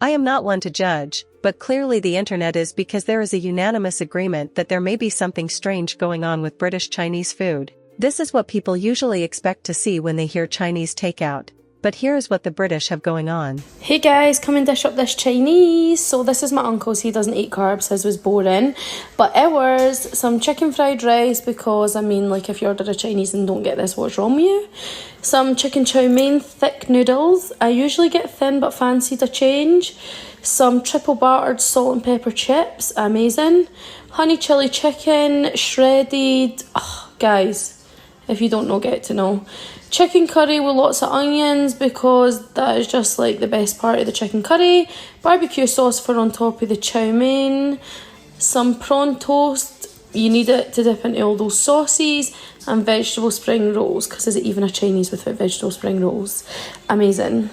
I am not one to judge, but clearly the internet is, because there is a unanimous agreement that there may be something strange going on with British Chinese food. This is what people usually expect to see when they hear Chinese takeout. But here's what the British have going on. Hey guys, come and dish up this Chinese. So this is my uncle's, he doesn't eat carbs, his was boring. But ours, some chicken fried rice, because I mean, like, if you order a Chinese and don't get this, what's wrong with you? Some chicken chow mein, thick noodles. I usually get thin but fancied a change. Some triple battered salt and pepper chips, amazing. Honey chili chicken, shredded, oh, guys, if you don't know, get to know. Chicken curry with lots of onions, because that is just like the best part of the chicken curry. Barbecue sauce for on top of the chow mein. Some prawn toast, you need it to dip into all those sauces. And vegetable spring rolls, because is it even a Chinese without vegetable spring rolls? Amazing.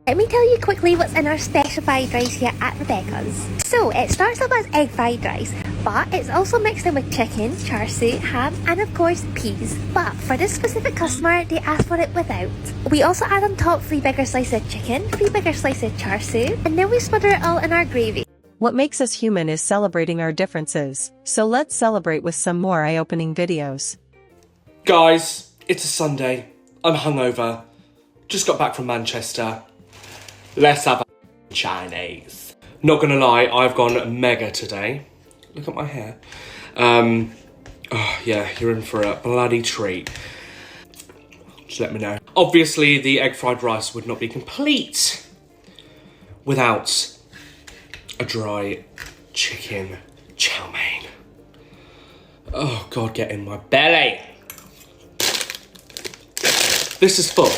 Let me tell you quickly what's in our special fried rice here at Rebecca's. So, it starts off as egg fried rice, but it's also mixed in with chicken, char siu, ham, and of course peas. But for this specific customer, they asked for it without. We also add on top 3 bigger slices of chicken, 3 bigger slices of char siu, and then we smother it all in our gravy. What makes us human is celebrating our differences, so let's celebrate with some more eye-opening videos. Guys, it's a Sunday. I'm hungover. Just got back from Manchester. Let's have a Chinese. Not gonna lie, I've gone mega today. Look at my hair. Oh yeah, you're in for a bloody treat. Just let me know. Obviously, the egg fried rice would not be complete without a dry chicken chow mein. Oh God, get in my belly. This is full.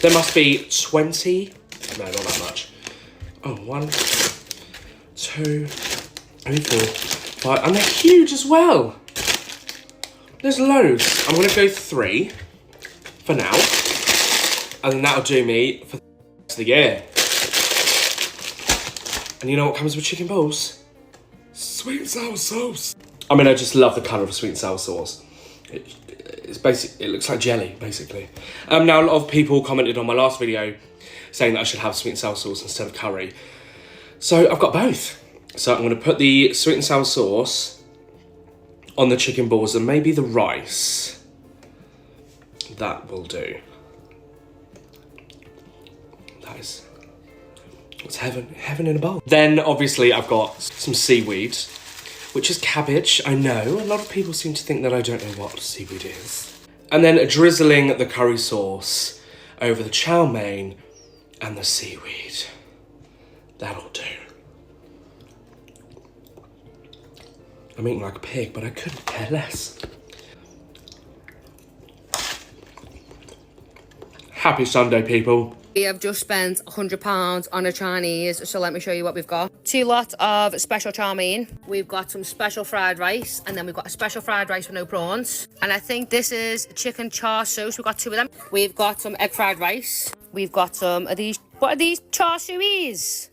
There must be 20. No, not that much. Oh, 1, 2, 3, 4, 5. And they're huge as well. There's loads. I'm going to go 3 for now. And then that'll do me for the rest of the year. And you know what comes with chicken balls? Sweet and sour sauce. I mean, I just love the colour of sweet and sour sauce. It's basically, it looks like jelly, basically. Now, a lot of people commented on my last video saying that I should have sweet and sour sauce instead of curry. So I've got both. So I'm going to put the sweet and sour sauce on the chicken balls and maybe the rice. That will do. That is, it's heaven in a bowl. Then obviously I've got some seaweed, which is cabbage. I know, a lot of people seem to think that I don't know what seaweed is. And then drizzling the curry sauce over the chow mein and the seaweed. That'll do. I'm eating like a pig, but I couldn't care less. Happy Sunday, people. We have just spent £100 on a Chinese, so let me show you what we've got. 2 lots of special chow mein. We've got some special fried rice, and then we've got a special fried rice with no prawns. And I think this is chicken char siu, so we've got 2 of them. We've got some egg fried rice. We've got some of these, what are these? Char siu's.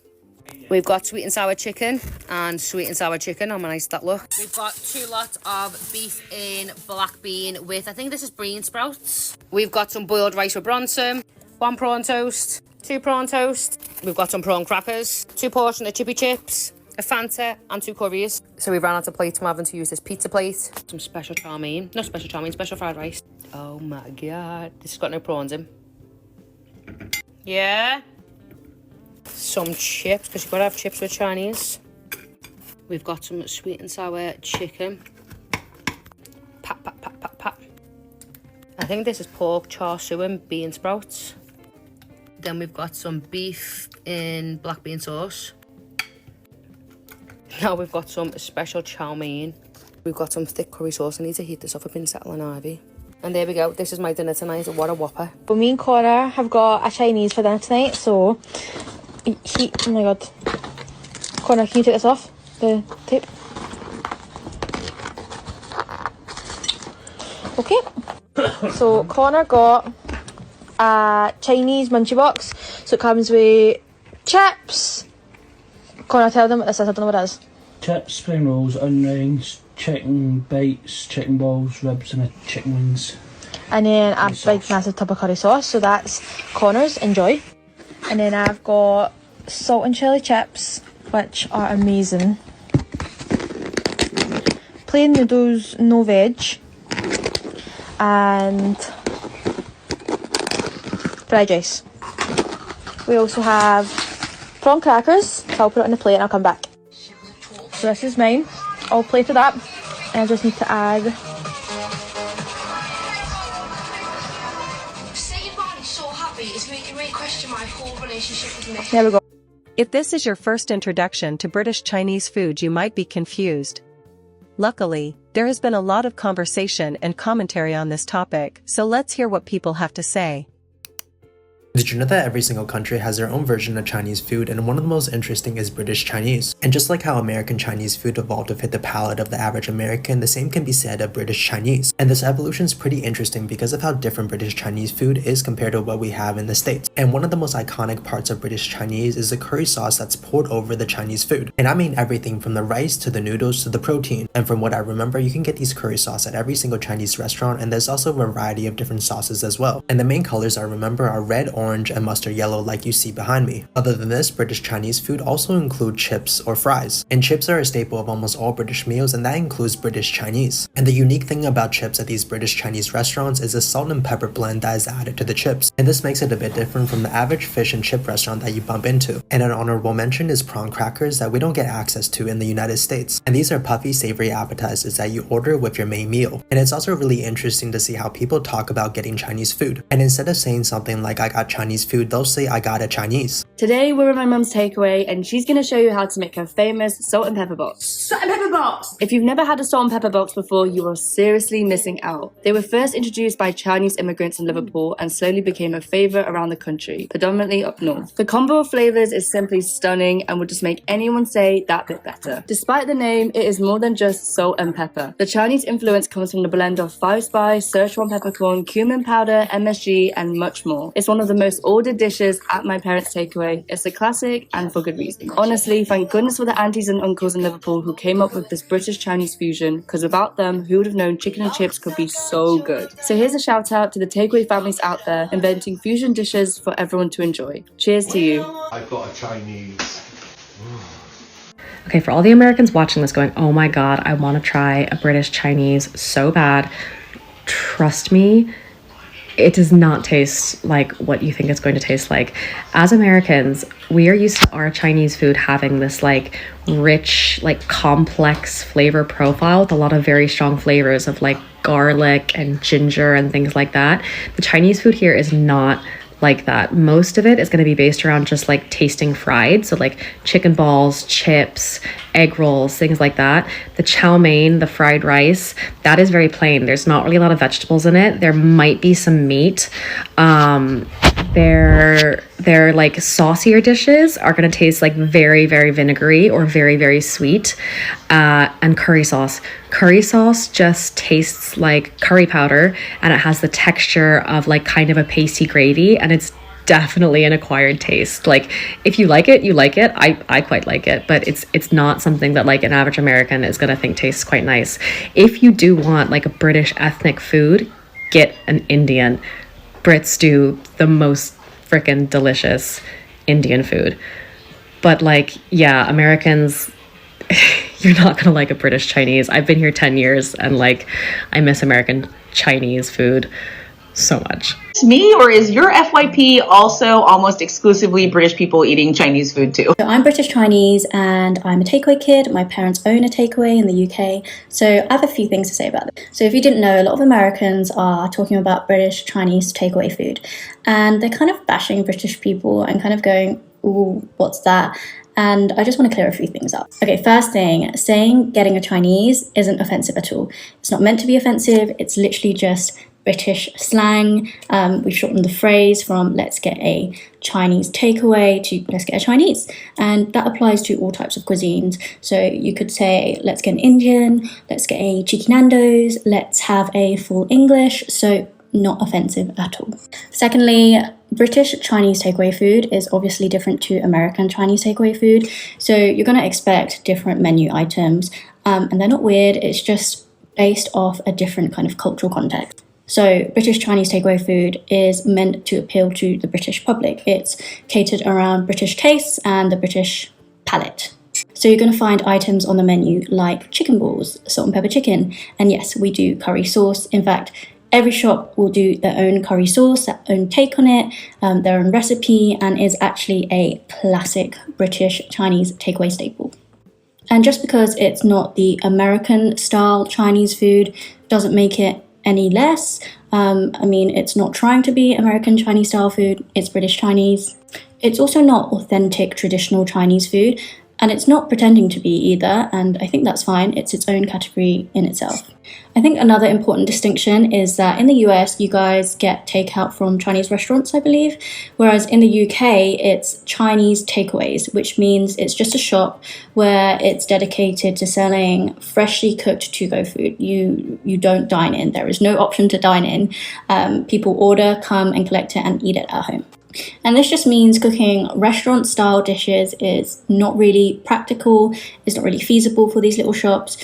We've got sweet and sour chicken and sweet and sour chicken. How nice that look. We've got 2 lots of beef in black bean with, I think this is bean sprouts. We've got some boiled rice with bronson, 1 prawn toast, 2 prawn toast. We've got some prawn crackers, 2 portions of chippy chips, a Fanta and 2 curries. So we ran out of plates and we're having to use this pizza plate. Some special chow mein, not special chow mein, special fried rice. Oh my God, this has got no prawns in. Yeah. Some chips, because you've got to have chips with Chinese. We've got some sweet and sour chicken. Pat, pat, pat, pat, pat. I think this is pork char siu and bean sprouts. Then we've got some beef in black bean sauce. Now we've got some special chow mein. We've got some thick curry sauce. I need to heat this off. I've been settling Ivy. And there we go. This is my dinner tonight. What a whopper. Well, me and Cora have got a Chinese for dinner tonight, so oh my God. Connor, can you take this off the tape? Okay. So Connor got a Chinese munchie box. So it comes with chips. Connor, tell them what this is. I don't know what it is. Chips, spring rolls, onion rings, chicken bites, chicken balls, ribs and a chicken wings. And then a big massive tub of curry sauce. So that's Connor's. Enjoy. And then I've got salt and chili chips, which are amazing. Plain noodles, no veg. And fried rice. We also have prawn crackers, so I'll put it on the plate and I'll come back. So this is mine, all plated up, and I just need to add. Say your man is so happy, it's making me question my whole relationship with me. There we go. If this is your first introduction to British Chinese food, you might be confused. Luckily, there has been a lot of conversation and commentary on this topic, so let's hear what people have to say. Did you know that every single country has their own version of Chinese food, and one of the most interesting is British Chinese? And just like how American Chinese food evolved to fit the palate of the average American, the same can be said of British Chinese. And this evolution is pretty interesting because of how different British Chinese food is compared to what we have in the States. And one of the most iconic parts of British Chinese is the curry sauce that's poured over the Chinese food. And I mean everything from the rice to the noodles to the protein. And from what I remember, you can get these curry sauce at every single Chinese restaurant, and there's also a variety of different sauces as well. And the main colors I remember are red, orange, and mustard yellow like you see behind me. Other than this, British Chinese food also include chips or fries. And chips are a staple of almost all British meals, and that includes British Chinese. And the unique thing about chips at these British Chinese restaurants is the salt and pepper blend that is added to the chips. And this makes it a bit different from the average fish and chip restaurant that you bump into. And an honorable mention is prawn crackers that we don't get access to in the United States. And these are puffy, savory appetizers that you order with your main meal. And it's also really interesting to see how people talk about getting Chinese food. And instead of saying something like I got Chinese food, they'll say I got a Chinese. Today we're at my mum's takeaway and she's going to show you how to make her famous salt and pepper box. Salt and pepper box! If you've never had a salt and pepper box before, you are seriously missing out. They were first introduced by Chinese immigrants in Liverpool and slowly became a favourite around the country, predominantly up north. The combo of flavours is simply stunning and would just make anyone say that bit better. Despite the name, it is more than just salt and pepper. The Chinese influence comes from the blend of 5-spice, Sichuan peppercorn, cumin powder, MSG and much more. It's one of the most ordered dishes at my parents' takeaway. It's a classic and for good reason. Honestly, thank goodness for the aunties and uncles in Liverpool who came up with this British Chinese fusion, because without them, who would have known chicken and chips could be so good? So here's a shout out to the takeaway families out there inventing fusion dishes for everyone to enjoy. Cheers to you. I've got a Chinese. Okay, for all the Americans watching this going, oh my god, I want to try a British Chinese so bad. Trust me, it does not taste like what you think it's going to taste like. As Americans, we are used to our Chinese food having this like rich, like complex flavor profile with a lot of very strong flavors of like garlic and ginger and things like that. The Chinese food here is not like that. Most of it is going to be based around just like tasting fried, so like chicken balls, chips, egg rolls, things like that. The chow mein, the fried rice, that is very plain. There's not really a lot of vegetables in it. There might be some meat. Their like saucier dishes are going to taste like very, very vinegary or very, very sweet. And curry sauce. Curry sauce just tastes like curry powder, and it has the texture of like kind of a pasty gravy, and it's definitely an acquired taste. Like if you like it, you like it. I quite like it, but it's not something that like an average American is gonna think tastes quite nice. If you do want like a British ethnic food, get an Indian. Brits do the most freaking delicious Indian food. But like, yeah, Americans, you're not gonna like a British Chinese. I've been here 10 years and like I miss American Chinese food so much. To me, or is your FYP also almost exclusively British people eating Chinese food too? So I'm British Chinese and I'm a takeaway kid. My parents own a takeaway in the UK. So I have a few things to say about it. So if you didn't know, a lot of Americans are talking about British Chinese takeaway food, and they're kind of bashing British people and kind of going, ooh, what's that? And I just want to clear a few things up. Okay, first thing, saying getting a Chinese isn't offensive at all. It's not meant to be offensive. It's literally just British slang. We've shortened the phrase from let's get a Chinese takeaway to let's get a Chinese. And that applies to all types of cuisines. So you could say, let's get an Indian, let's get a cheeky Nando's, let's have a full English. So not offensive at all. Secondly, British Chinese takeaway food is obviously different to American Chinese takeaway food. So you're going to expect different menu items, and they're not weird. It's just based off a different kind of cultural context. So British Chinese takeaway food is meant to appeal to the British public. It's catered around British tastes and the British palate. So you're going to find items on the menu like chicken balls, salt and pepper chicken, and yes, we do curry sauce. In fact, every shop will do their own curry sauce, their own take on it, their own recipe, and is actually a classic British Chinese takeaway staple. And just because it's not the American style Chinese food doesn't make it any less. I mean, it's not trying to be American Chinese style food, it's British Chinese. It's also not authentic traditional Chinese food, and it's not pretending to be either, and I think that's fine. It's its own category in itself. I think another important distinction is that in the US, you guys get takeout from Chinese restaurants, I believe, whereas in the UK, it's Chinese takeaways, which means it's just a shop where it's dedicated to selling freshly cooked to-go food. You don't dine in. There is no option to dine in. People order, come and collect it and eat it at home. And this just means cooking restaurant-style dishes is not really practical, it's not really feasible for these little shops,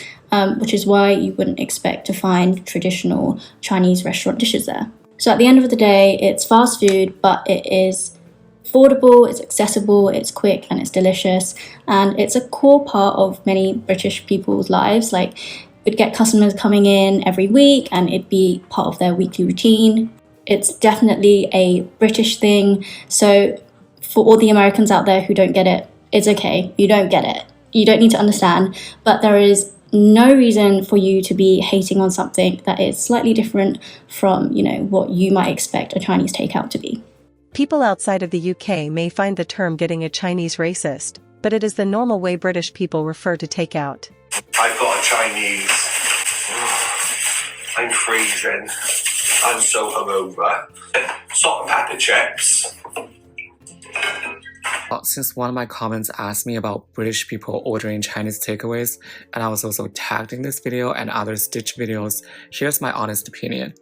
which is why you wouldn't expect to find traditional Chinese restaurant dishes there. So at the end of the day, it's fast food, but it is affordable, it's accessible, it's quick, and it's delicious. And it's a core part of many British people's lives. Like, we'd get customers coming in every week, and it'd be part of their weekly routine. It's definitely a British thing. So for all the Americans out there who don't get it, it's okay. You don't get it. You don't need to understand. But there is no reason for you to be hating on something that is slightly different from, what you might expect a Chinese takeout to be. People outside of the UK may find the term getting a Chinese racist, but it is the normal way British people refer to takeout. I've got a Chinese. I'm freezing. I'm so hungover. Salt and pepper chips. Since one of my comments asked me about British people ordering Chinese takeaways, and I was also tagged in this video and other Stitch videos, here's my honest opinion.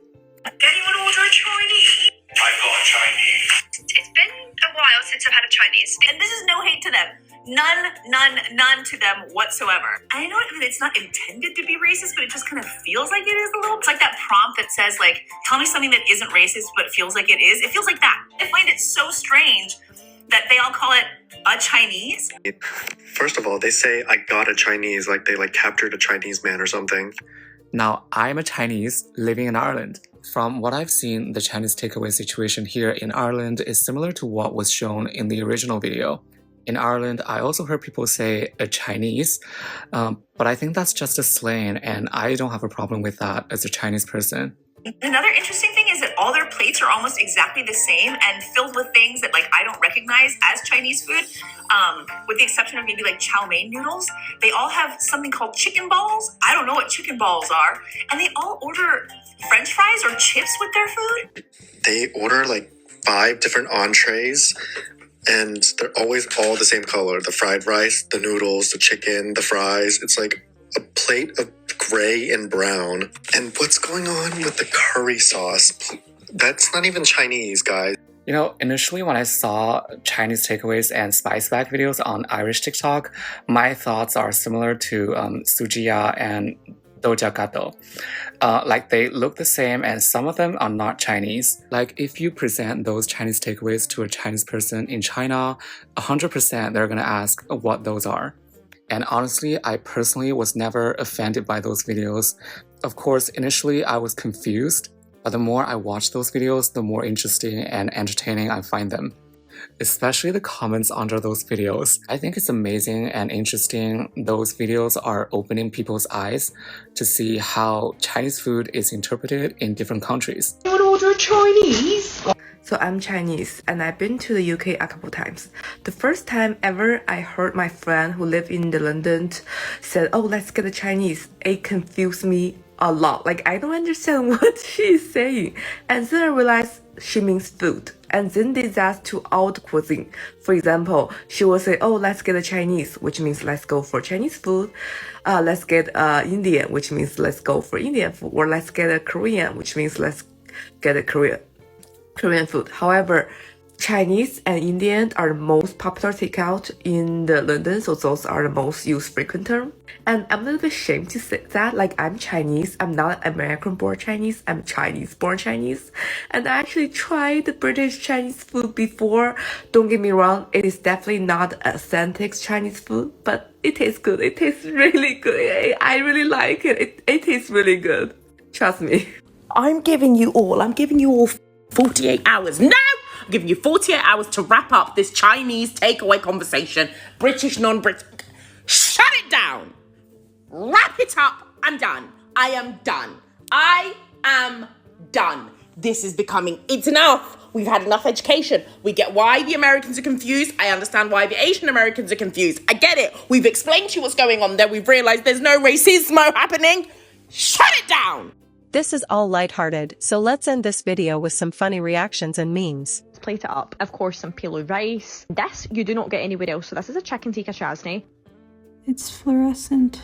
Anyone order a Chinese? I've got a Chinese. It's been a while since I've had a Chinese. And this is no hate to them. None to them whatsoever. I know it's not intended to be racist, but it just kind of feels like it is a little. It's like that prompt that says, like, tell me something that isn't racist, but feels like it is. It feels like that. I find it so strange that they all call it a Chinese. First of all, they say I got a Chinese, like they captured a Chinese man or something. Now, I'm a Chinese living in Ireland. From what I've seen, the Chinese takeaway situation here in Ireland is similar to what was shown in the original video. In Ireland, I also heard people say a Chinese, but I think that's just a slang, and I don't have a problem with that as a Chinese person. Another interesting thing is that all their plates are almost exactly the same and filled with things that I don't recognize as Chinese food, with the exception of maybe chow mein noodles. They all have something called chicken balls. I don't know what chicken balls are. And they all order French fries or chips with their food. They order 5 different entrees, and they're always all the same color. The fried rice, the noodles, the chicken, the fries. It's like a plate of gray and brown. And what's going on with the curry sauce? That's not even Chinese, guys. Initially when I saw Chinese takeaways and spice bag videos on Irish TikTok, my thoughts are similar to sujiya and dojagato. They look the same, and some of them are not Chinese. If you present those Chinese takeaways to a Chinese person in China, 100% they're gonna ask what those are. And honestly, I personally was never offended by those videos. Of course, initially I was confused, but the more I watch those videos, the more interesting and entertaining I find them. Especially the comments under those videos. I think it's amazing and interesting. Those videos are opening people's eyes to see how Chinese food is interpreted in different countries. You want to order a Chinese? So I'm Chinese and I've been to the UK a couple times. The first time ever I heard my friend who lived in London said, oh, let's get a Chinese. It confused me a lot. I don't understand what she's saying. And then I realized she means food. And then did that to all the cuisine. For example, she will say, oh, let's get a Chinese, which means let's go for Chinese food. Let's get Indian, which means let's go for Indian food. Or let's get a Korean, which means let's get a Korean food. However, Chinese and Indian are the most popular takeout in the London, so those are the most used frequent term. And I'm a little bit ashamed to say that, like, I'm Chinese, I'm not American-born Chinese, I'm Chinese-born Chinese. And I actually tried the British Chinese food before. Don't get me wrong, it is definitely not authentic Chinese food, but it tastes good. It tastes really good. I really like it. It tastes really good. Trust me. I'm giving you all 48 hours. No! I'm giving you 48 hours to wrap up this Chinese takeaway conversation. British, non-British. Shut it down! Wrap it up. I'm done. I am done. I am done. This is becoming, it's enough. We've had enough education. We get why the Americans are confused. I understand why the Asian Americans are confused. I get it. We've explained to you what's going on there. We've realized there's no racism happening. Shut it down! This is all lighthearted, so let's end this video with some funny reactions and memes. Plate it up. Of course, some pilau rice. This you do not get anywhere else. So this is a chicken tikka chasni. It's fluorescent.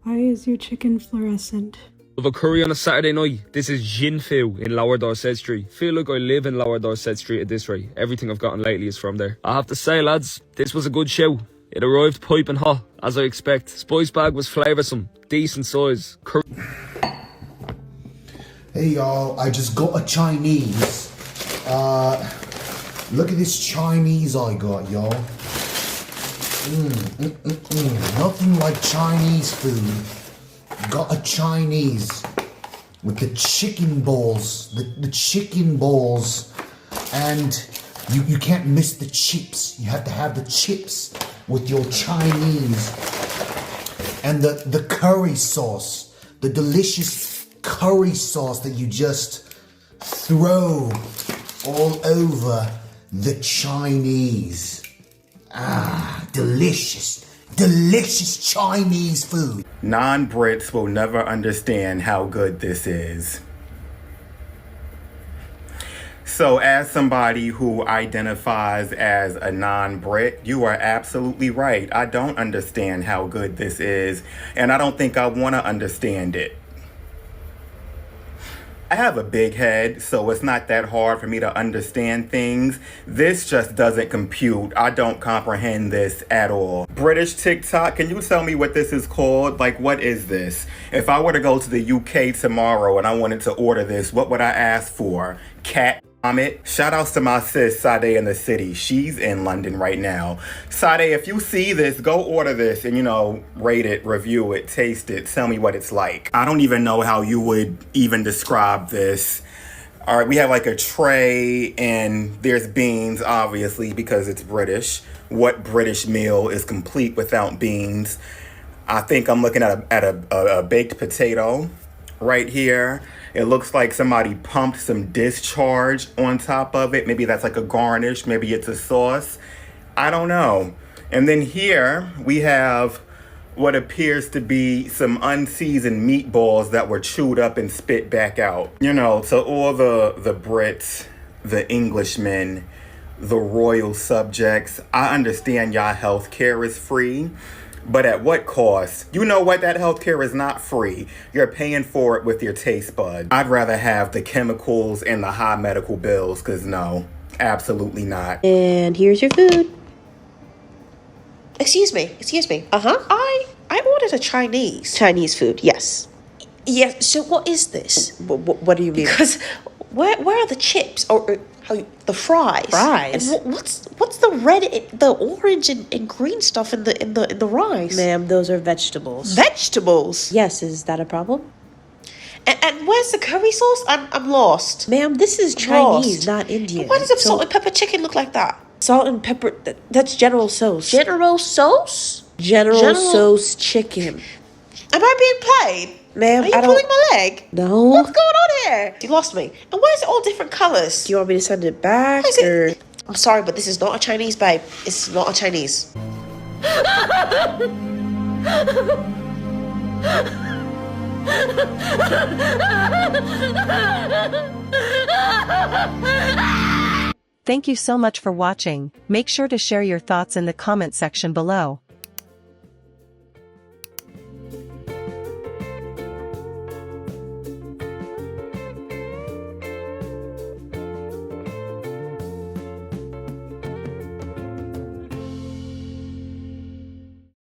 Why is your chicken fluorescent? Of a curry on a Saturday night. This is Jin Fu in Lower Dorset Street. Feel like I live in Lower Dorset Street at this rate. Everything I've gotten lately is from there. I have to say, lads, this was a good show. It arrived piping hot, as I expect. Spice bag was flavoursome, decent size. Hey y'all, I just got a Chinese. Look at this Chinese I got, y'all. Nothing like Chinese food. Got a Chinese with the chicken balls, the chicken balls, and you can't miss the chips. You have to have the chips with your Chinese, and the curry sauce, the delicious curry sauce that you just throw all over the Chinese. Ah, delicious, delicious Chinese food. Non-Brits will never understand how good this is. So as somebody who identifies as a non-Brit, you are absolutely right. I don't understand how good this is, and I don't think I want to understand it. I have a big head, so it's not that hard for me to understand things. This just doesn't compute. I don't comprehend this at all. British TikTok, can you tell me what this is called? Like, what is this? If I were to go to the UK tomorrow and I wanted to order this, what would I ask for? Cat vomit? Shout outs to my sis, Sade in the city. She's in London right now. Sade, if you see this, go order this and, rate it, review it, taste it, tell me what it's like. I don't even know how you would even describe this. All right, we have like a tray and there's beans, obviously, because it's British. What British meal is complete without beans? I think I'm looking at a baked potato right here. It looks like somebody pumped some discharge on top of it. Maybe that's like a garnish. Maybe it's a sauce. I don't know. And then here we have what appears to be some unseasoned meatballs that were chewed up and spit back out. To all the Brits, the Englishmen, the royal subjects, I understand y'all healthcare is free. But at what cost? You know what? That healthcare is not free. You're paying for it with your taste bud. I'd rather have the chemicals and the high medical bills, because no, absolutely not. And here's your food. Excuse me. I ordered a Chinese food, yes. Yes, so what is this? What do you mean? Because where are the chips? Or the fries? Fries? And what's the red, the orange and green stuff in the rice? Ma'am, those are vegetables. Vegetables? Yes, is that a problem? And where's the curry sauce? I'm lost. Ma'am, this is Chinese, not Indian. Why does a salt and pepper chicken look like that? Salt and pepper, that's General Sauce. General Sauce? General Sauce chicken. Am I being played? Ma'am, are you pulling my leg? No. What's going on here? You lost me. And why is it all different colours? Do you want me to send it back? I'm sorry, but this is not a Chinese, babe. It's not a Chinese. Thank you so much for watching. Make sure to share your thoughts in the comment section below.